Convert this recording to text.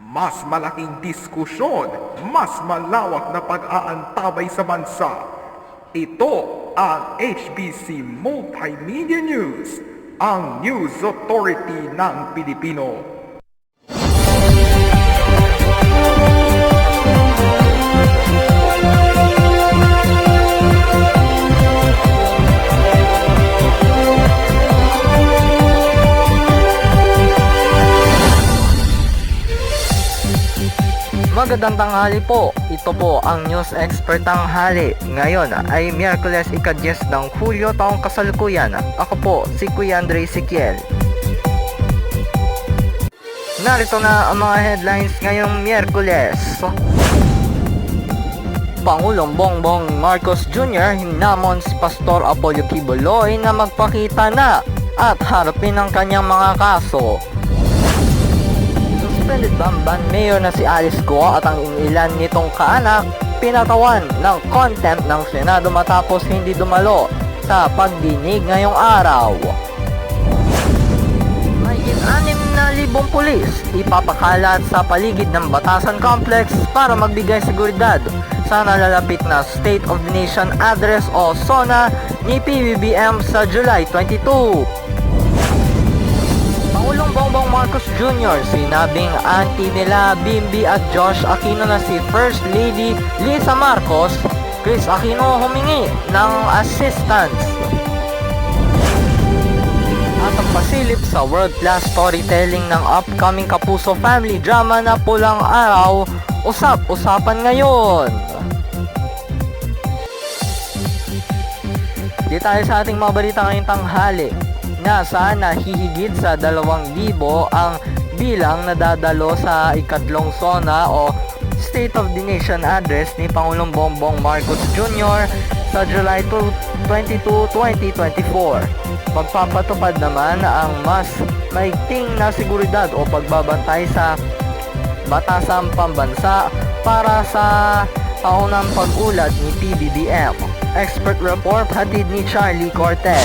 Mas malaking diskusyon, mas malawak na pag-aantabay sa bansa. Ito ang HBC Multimedia News, ang News Authority ng Pilipino. Magandang tanghali po. Ito po ang News Expert Tanghali. Ngayon ay Miyerkules ika-10 ng Hulyo taong kasalukuyan. Ako po si Kuya Andre Ezequiel. Narito na ang mga headlines ngayong Miyerkules. Pangulong Bongbong Marcos Jr. hinamon si Pastor Apollo Quiboloy na magpakita na at harapin ang kanyang mga kaso. Suspended Bamban Mayor na si Alice Go at ang ilan nitong kaanak pinatawan ng contempt ng Senado matapos hindi dumalo sa pagdinig ngayong araw. May 6,000 pulis ipapakalat sa paligid ng Batasan Complex para magbigay seguridad sa nalalapit na State of the Nation Address o SONA ni PBBM sa July 22. Pangulong Bongbong Marcos Jr. sinabing auntie nila Bimbi at Josh Aquino na si First Lady Lisa Marcos, Chris Aquino humingi ng assistance. At ang pasilip sa world-class storytelling ng upcoming Kapuso family drama na Pulang Araw, usap-usapan ngayon. Di tayo sa ating mga balita ngayong tanghali. Nasaan hihigit sa 2,000 ang bilang nadadalo sa ikatlong SONA o State of the Nation Address ni Pangulong Bongbong Marcos Jr. sa July 22, 2024. Magpapatupad naman ang mas maigting na seguridad o pagbabantay sa batasang pambansa para sa paunang pag-ulat ni PBBM. Expert report hatid ni Charlie Cortez.